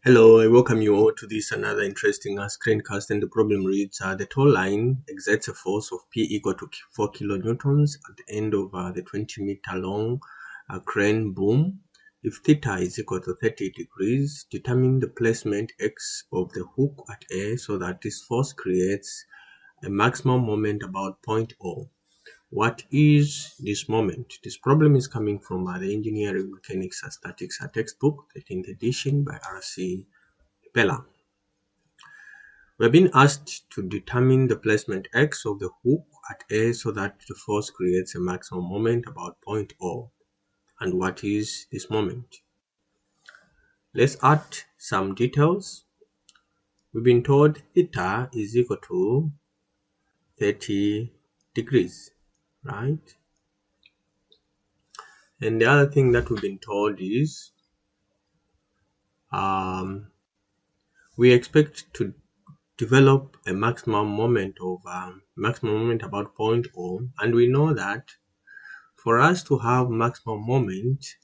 Hello, I welcome you all to this another interesting screencast, and the problem reads the tow line exerts a force of P equal to 4 kilonewtons at the end of the 20-meter long crane boom. If theta is equal to 30 degrees, determine the placement x of the hook at A so that this force creates a maximum moment about point O. What is this moment? This problem is coming from the Engineering Mechanics and Statics textbook, 13th edition by R.C. Hibbeler. We're being asked to determine the placement x of the hook at A so that the force creates a maximum moment about point O. And what is this moment? Let's add some details. We've been told theta is equal to 30 degrees, right? And the other thing that we've been told is we expect to develop a maximum moment about point O, and we know that for us to have maximum moment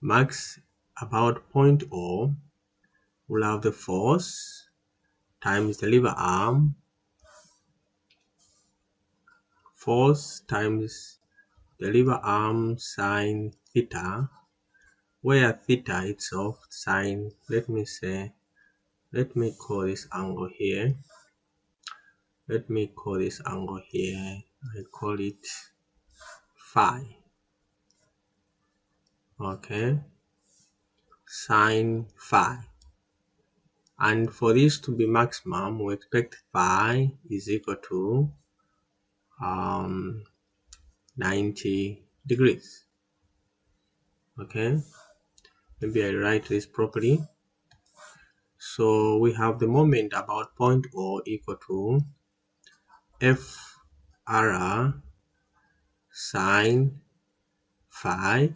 max about point O, we'll have the force times the lever arm, force times the lever arm sine theta, where theta itself sine, let me call this angle here. I call it phi. Okay, sine phi. And for this to be maximum, we expect phi is equal to 90 degrees. Okay, maybe I write this properly. So we have the moment about point O equal to F R sine phi.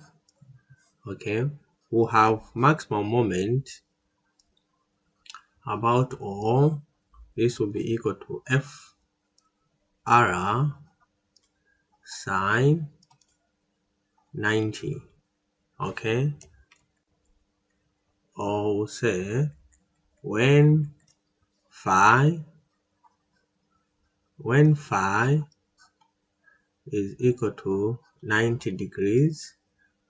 Okay, we'll have maximum moment about O. This will be equal to F R sine 90. Okay, or we'll say when phi is equal to 90 degrees,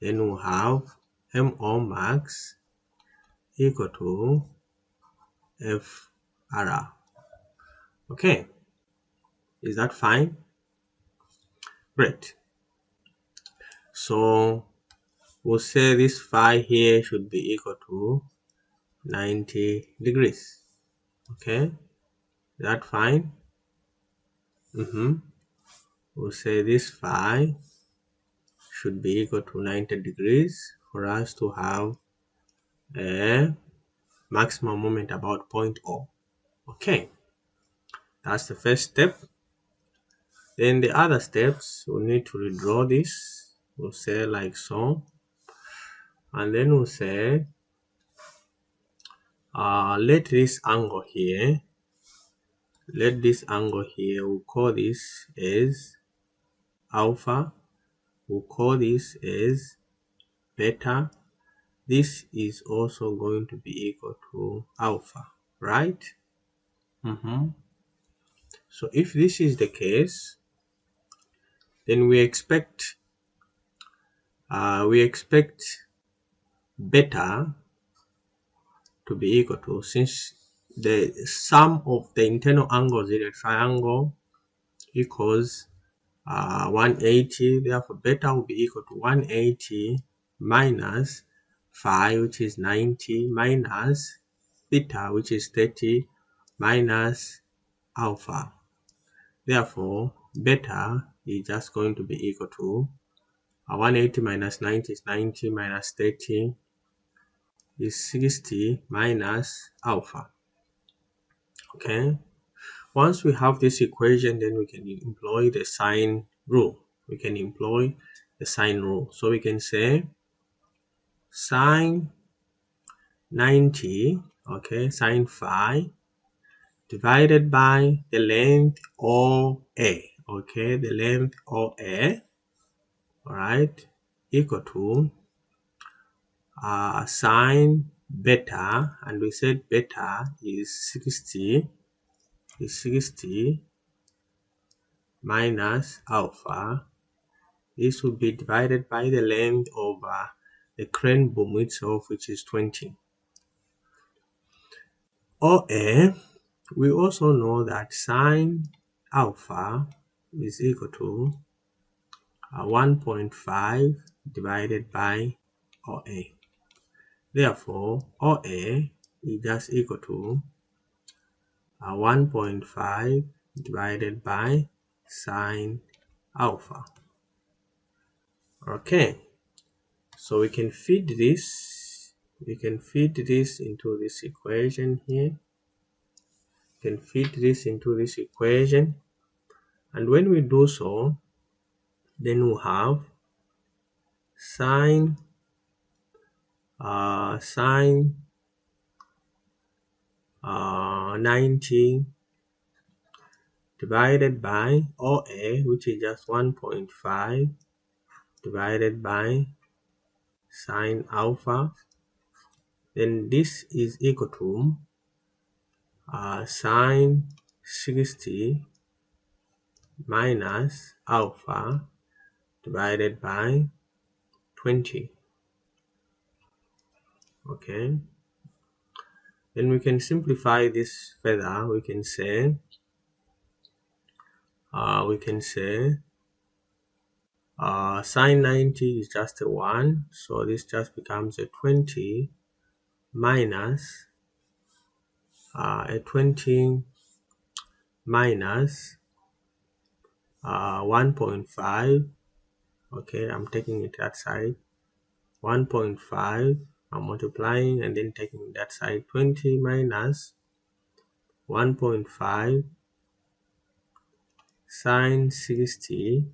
then we'll have MO max equal to FR. Okay, is that fine? Great. So we'll say this phi here should be equal to 90 degrees. Okay, is that fine? We'll say this phi should be equal to 90 degrees for us to have a maximum moment about point O. Okay, that's the first step. Then the other steps, we'll need to redraw this. We'll say like so, and then we'll say let this angle here, we'll call this as alpha, we'll call this as beta. This is also going to be equal to alpha, right? So if this is the case, then we expect beta to be equal to, since the sum of the internal angles in a triangle equals 180, therefore beta will be equal to 180 minus phi, which is 90, minus theta, which is 30, minus alpha. Therefore beta is just going to be equal to 180 minus 90 is 90, minus 30 is 60, minus alpha. Okay, once we have this equation, then we can employ the sine rule. So we can say sine 90, okay, sine phi divided by the length OA, okay, the length OA, all right, equal to sine beta, and we said beta is 60 minus alpha. This will be divided by the length of the crane boom itself, which is 20. OA, we also know that sine alpha is equal to 1.5 divided by OA. Therefore, OA is just equal to 1.5 divided by sine alpha. Okay, so we can feed this into this equation here. Can feed this into this equation, and when we do so, then we'll have sine 90 divided by OA, which is just 1.5 divided by sine alpha. Then this is equal to sine 60 minus alpha divided by 20. Okay, then we can simplify this further. We can say sine 90 is just a 1, so this just becomes a 20 minus 1.5. Okay, I'm taking it that side. 1.5, I'm multiplying and then taking that side. 20 minus 1.5 sine 60,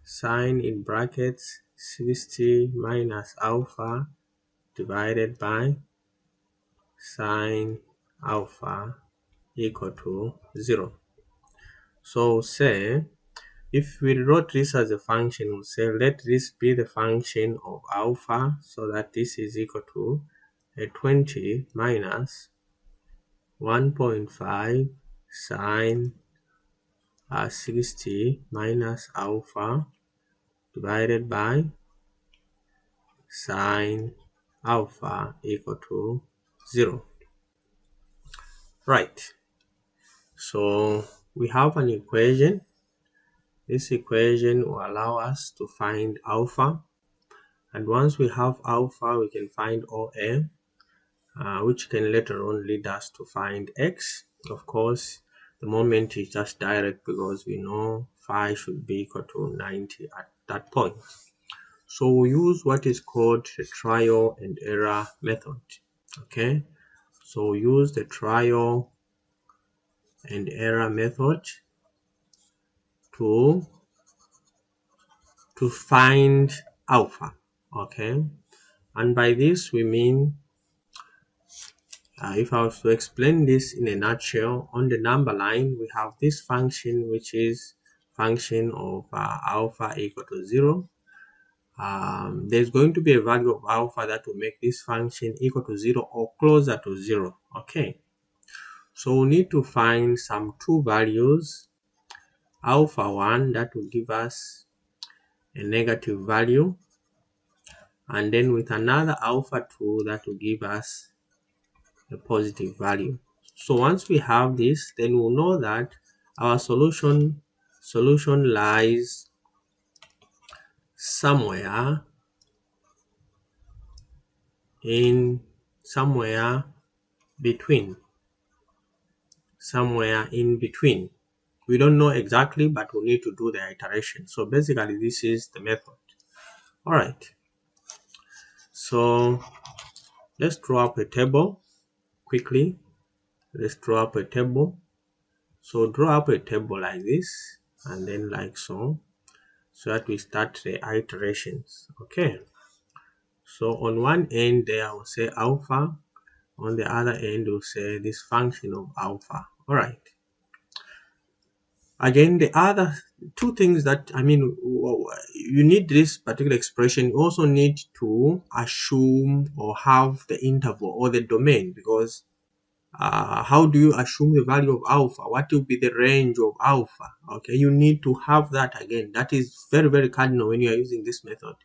sine in brackets 60 minus alpha divided by sine alpha equal to 0. So say, if we wrote this as a function, we'll say let this be the function of alpha, so that this is equal to a 20 minus 1.5 sine 60 minus alpha divided by sine alpha equal to 0. Right, so we have an equation. This equation will allow us to find alpha, and once we have alpha, we can find OA, which can later on lead us to find X. Of course, the moment is just direct because we know phi should be equal to 90 at that point. So we use what is called the trial and error method. Okay, so we use the trial and error method to find alpha. Okay, and by this we mean, if I was to explain this in a nutshell, on the number line we have this function, which is function of alpha equal to 0. There's going to be a value of alpha that will make this function equal to 0 or closer to 0. Okay, so we need to find some two values, alpha 1 that will give us a negative value, and then with another alpha 2 that will give us a positive value. So once we have this, then we'll know that our solution lies somewhere in between. We don't know exactly, but we need to do the iteration. So basically this is the method. All right, so let's draw up a table quickly. Let's draw up a table. So draw up a table like this, and then like so that we start the iterations. Okay, so on one end there we'll say alpha, on the other end we'll say this function of alpha. All right, again, the other two things that, I mean, you need this particular expression. You also need to assume or have the interval or the domain, because how do you assume the value of alpha? What will be the range of alpha? Okay, you need to have that again. That is very, very cardinal when you are using this method.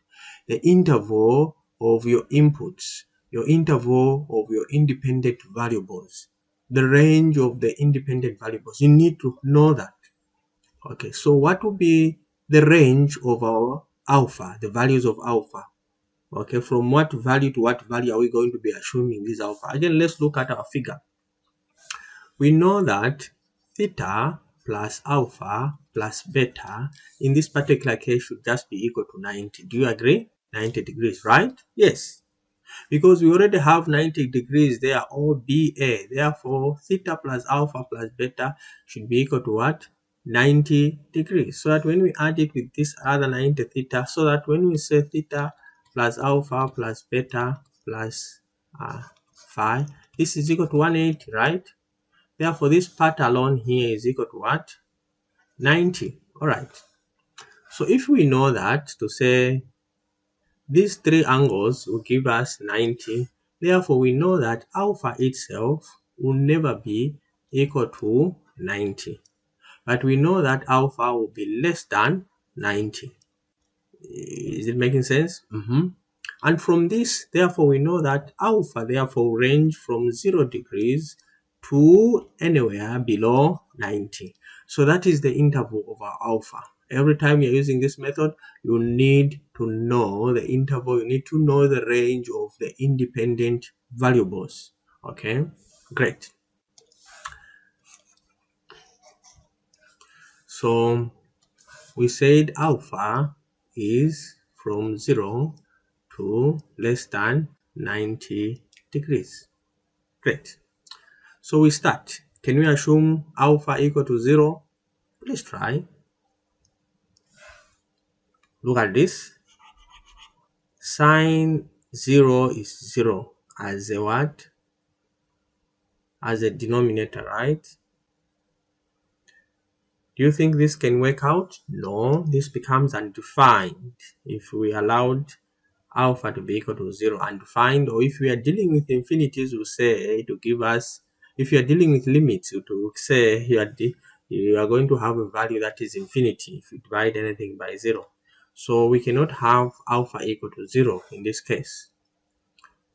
The interval of your inputs, your interval of your independent variables, the range of the independent variables. You need to know that. Okay, so what will be the range of our alpha, the values of alpha? Okay, from what value to what value are we going to be assuming this alpha? Again, let's look at our figure. We know that theta plus alpha plus beta in this particular case should just be equal to 90. Do you agree? 90 degrees, right? Yes, because we already have 90 degrees there, or BA. Therefore, theta plus alpha plus beta should be equal to what? 90 degrees. So that when we add it with this other 90 theta, so that when we say theta plus alpha plus beta plus phi, this is equal to 180, right? Therefore, this part alone here is equal to what? 90. All right. So if we know that, to say these three angles will give us 90, therefore we know that alpha itself will never be equal to 90. But we know that alpha will be less than 90. Is it making sense? And from this, therefore, we know that alpha therefore range from 0 degrees to anywhere below 90. So that is the interval of our alpha. Every time you're using this method, you need to know the interval, you need to know the range of the independent variables. Okay, great. So we said alpha is from 0 to less than 90 degrees. Great. So we start. Can we assume alpha equal to 0? Please try. Look at this. Sine 0 is 0 as a what? As a denominator, right? Do you think this can work out? No, this becomes undefined if we allowed alpha to be equal to 0, undefined, or if we are dealing with infinities, we'll say to give us, if you are dealing with limits, to say you are going to have a value that is infinity if you divide anything by 0. So we cannot have alpha equal to 0 in this case.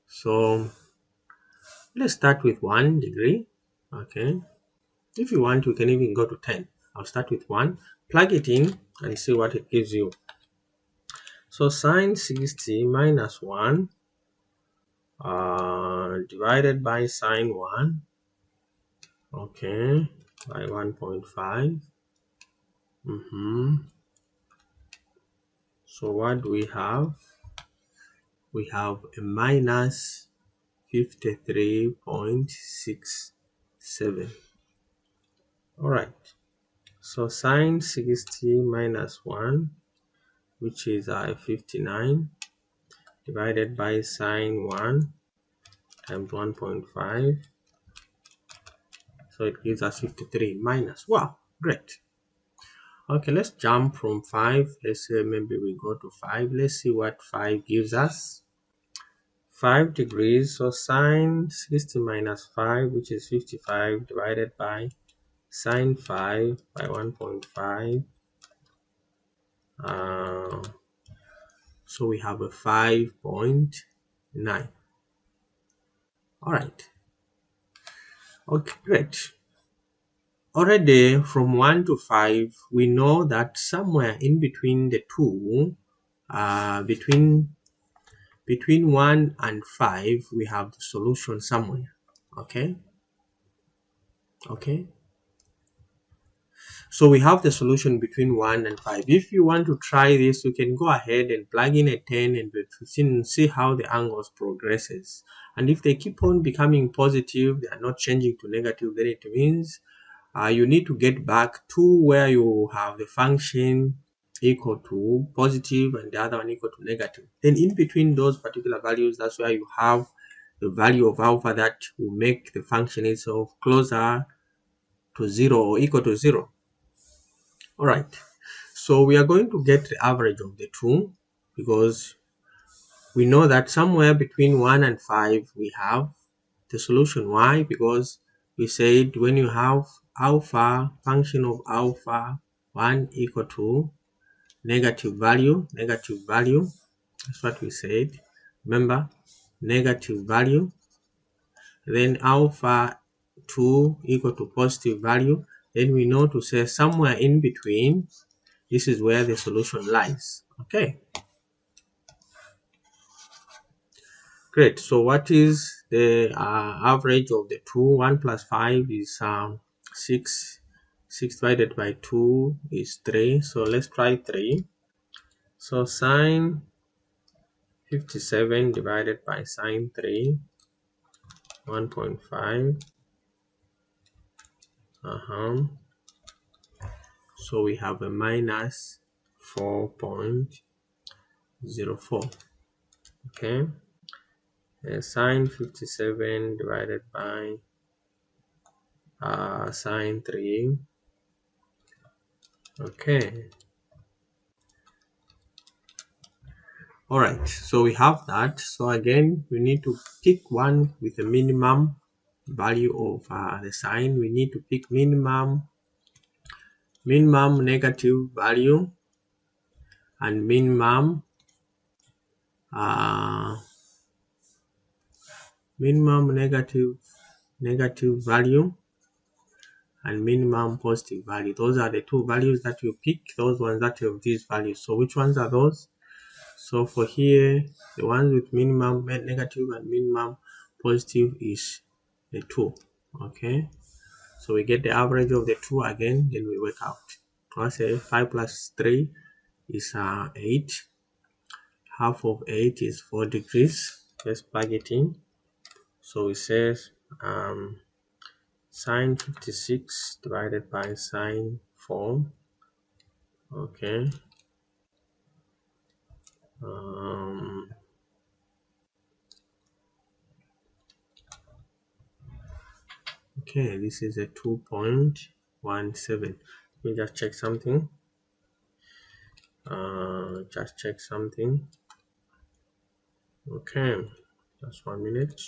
So let's start with 1 degree. Okay, if you want, we can even go to 10. I'll start with 1, plug it in and see what it gives you. So sine 60 minus 1 divided by sine 1, okay, by 1.5. So what do we have? We have a minus 53.67. All right, so sine 60 minus 1, which is 59, divided by sine 1 times 1.5. So it gives us 53 minus. Wow, great. Okay, let's jump from 5. Let's say maybe we go to 5. Let's see what 5 gives us. 5 degrees. So sine 60 minus 5, which is 55, divided by sine 5 by 1.5. So we have a 5.9. All right. Okay, great. Already from 1 to 5, we know that somewhere in between the two, between 1 and 5, we have the solution somewhere. Okay, so we have the solution between 1 and 5. If you want to try this, you can go ahead and plug in a 10 and 15 and see how the angles progresses. And if they keep on becoming positive, they are not changing to negative, then it means you need to get back to where you have the function equal to positive and the other one equal to negative. Then in between those particular values, that's where you have the value of alpha that will make the function itself closer to 0 or equal to 0. All right. So we are going to get the average of the two, because we know that somewhere between 1 and 5 we have the solution. Why? Because we said when you have alpha, function of alpha 1 equal to negative value, that's what we said. Remember, negative value, then alpha 2 equal to positive value, then we know to say somewhere in between, this is where the solution lies. Okay, great. So what is the average of the two? 1 plus 5 is 6. 6 divided by 2 is 3. So let's try 3. So sine 57 divided by sine 3, 1.5. So we have a minus 4.04. Okay, sine 57 divided by sine 3. Okay, all right, so we have that. So again, we need to pick one with a minimum value of the sine. We need to pick minimum negative value and minimum negative value and minimum positive value. Those are the two values that you pick, those ones that have these values. So which ones are those? So for here, the ones with minimum negative and minimum positive is the 2. Okay, so we get the average of the 2 again, then we work out. Let's say 5 plus 3 is 8. Half of 8 is 4 degrees. Let's plug it in. So it says sine 56 divided by sine 4. Okay, okay, this is a 2.17. Let me just check something. Okay, just 1 minute.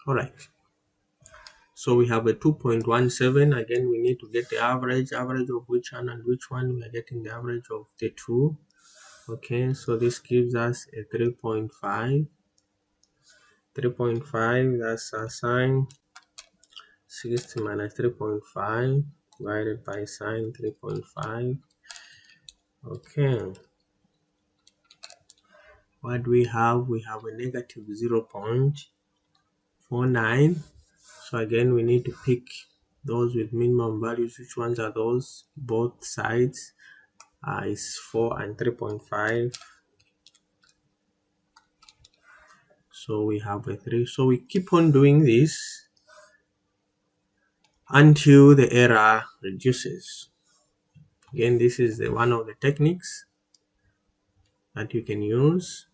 All right, so we have a 2.17. Again, we need to get the average of which one and which one. We are getting the average of the two. Okay, so this gives us a 3.5. That's a sine 60 minus 3.5 divided by sine 3.5. Okay, what do we have? We have a negative 0.49. So again, we need to pick those with minimum values. Which ones are those? Both sides is 4 and 3.5. So we have a 3. So we keep on doing this until the error reduces. Again, this is one of the techniques that you can use.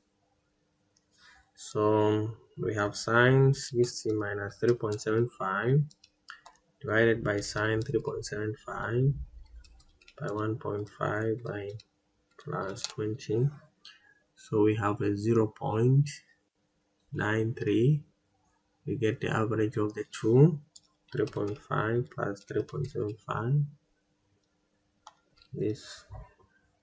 So we have sine 60 minus 3.75 divided by sine 3.75 by 1.5 by plus 20. So we have a 0.93. We get the average of the two, 3.5 plus 3.75.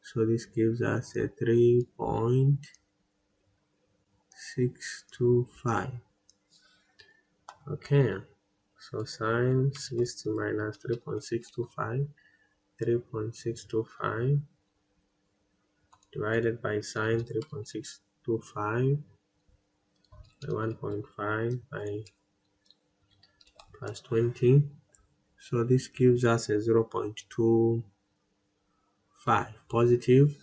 So this gives us a 3.625. Okay, so sine 60 minus 3.625 divided by sine 3.625 by 1.5 by plus 20. So this gives us a 0.25 positive.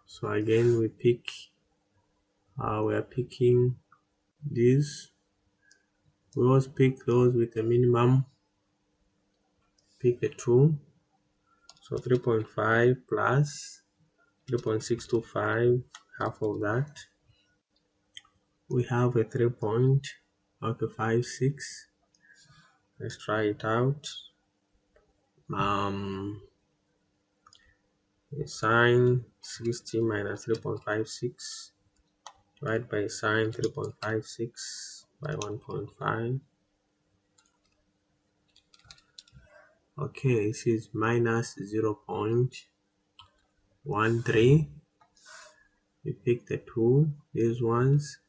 So again, we are picking these. We always pick those with a minimum. Pick the 2. So 3.5 plus 3.625, half of that. We have a 3.56. Let's try it out. Sine 60 minus 3.56 divided by sine 3.56 by 1.5. Okay, this is minus 0.13. We pick the two, these ones.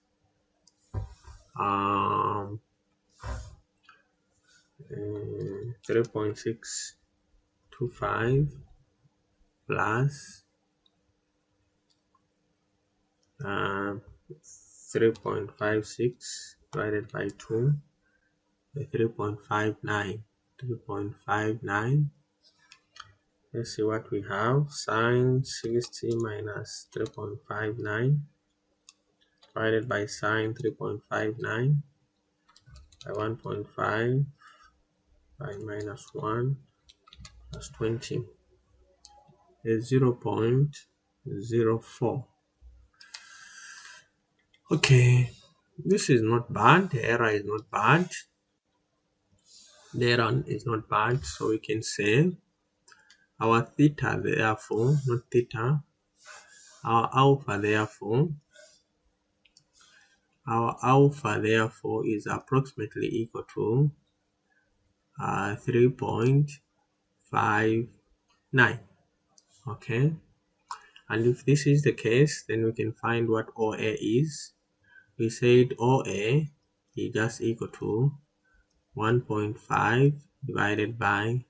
3.625 plus 3.56 divided by 2, 3.59. 3.59. Let's see what we have. Sine 60 minus 3.59 divided by sine 3.59 by 1.5 by minus 1 plus 20 is 0.04. Okay, this is not bad. The error is not bad. The error is not bad. So we can say our theta, therefore, not theta, our alpha, therefore, is approximately equal to 3.59. Okay, and if this is the case, then we can find what OA is. We said OA is just equal to 1.5 divided by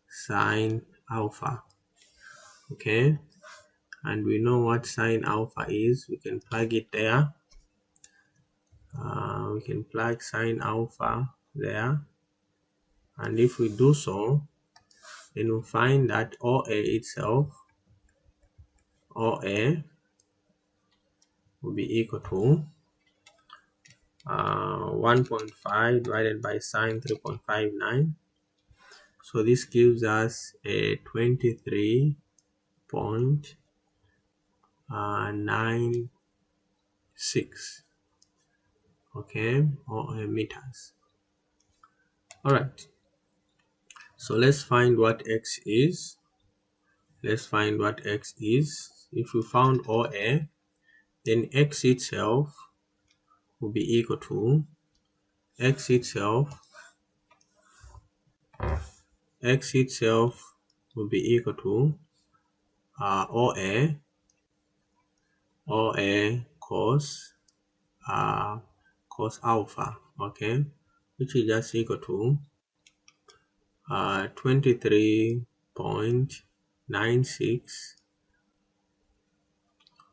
sine alpha. Okay, and we know what sine alpha is. We can plug it there. We can plug sine alpha there, and if we do so, then we'll find that OA itself, OA will be equal to 1.5 divided by sine 3.59. So this gives us a 23.96, okay, or meters. All right, so let's find what x is. Let's find what x is. If we found OA, then x itself will be equal to x itself will be equal to OA cos alpha, okay, which is just equal to 23.96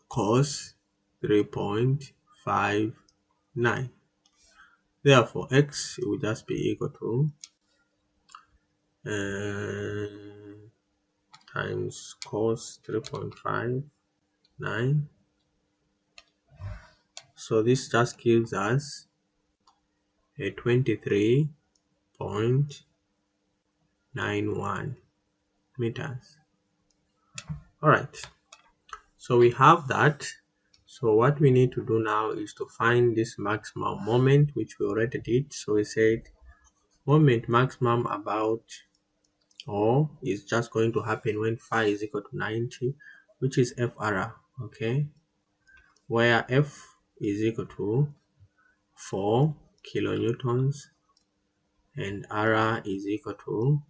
cos 3.59. Therefore, x will just be equal to times cos 3.59. So this just gives us a 23.91 meters. All right, so we have that. So what we need to do now is to find this maximum moment, which we already did. So we said moment maximum about or is just going to happen when phi is equal to 90, which is FR, okay, where F is equal to 4 kilonewtons and R is equal to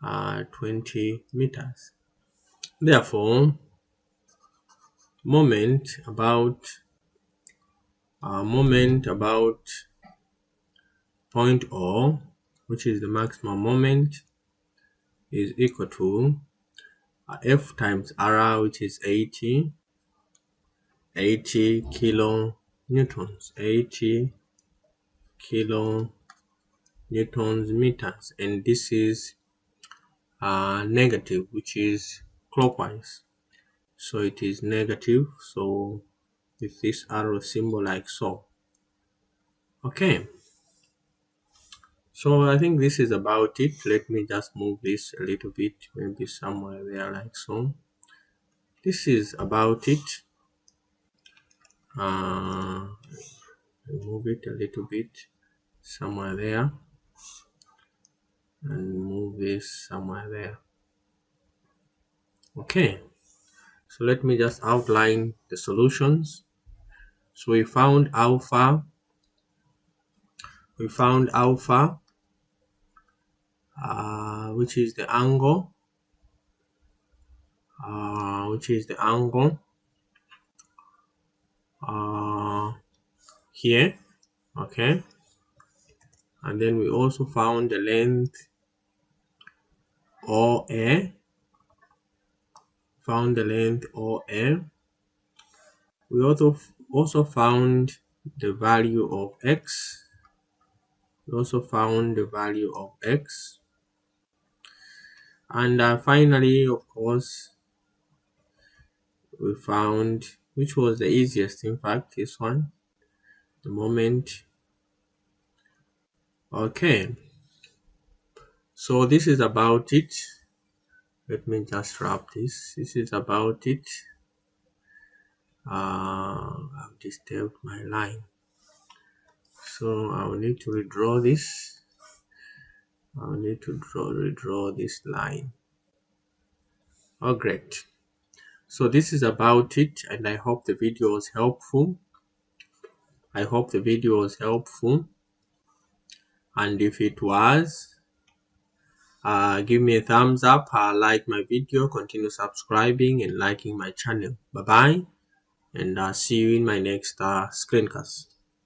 20 meters. Therefore, moment about point O, which is the maximum moment, is equal to F times R, which is 80 kilonewtons, 80 kilonewtons meters, and this is negative, which is clockwise, so it is negative. So with this arrow symbol like so. Okay, so I think this is about it. Let me just move this a little bit, maybe somewhere there like so. This is about it. Move it a little bit somewhere there. and move this somewhere there. Okay, so let me just outline the solutions. So we found alpha, which is the angle, here. Okay, and then we also found the length OA, We also found the value of x. And finally, of course, we found, which was the easiest, in fact, this one, the moment. Okay, so this is about it. Let me just wrap this. This is about it. I've disturbed my line, so I will need to redraw this. Redraw this line. Oh, great. So this is about it, and I hope the video was helpful. And if it was, give me a thumbs up, like my video, continue subscribing and liking my channel. Bye bye, and see you in my next screencast.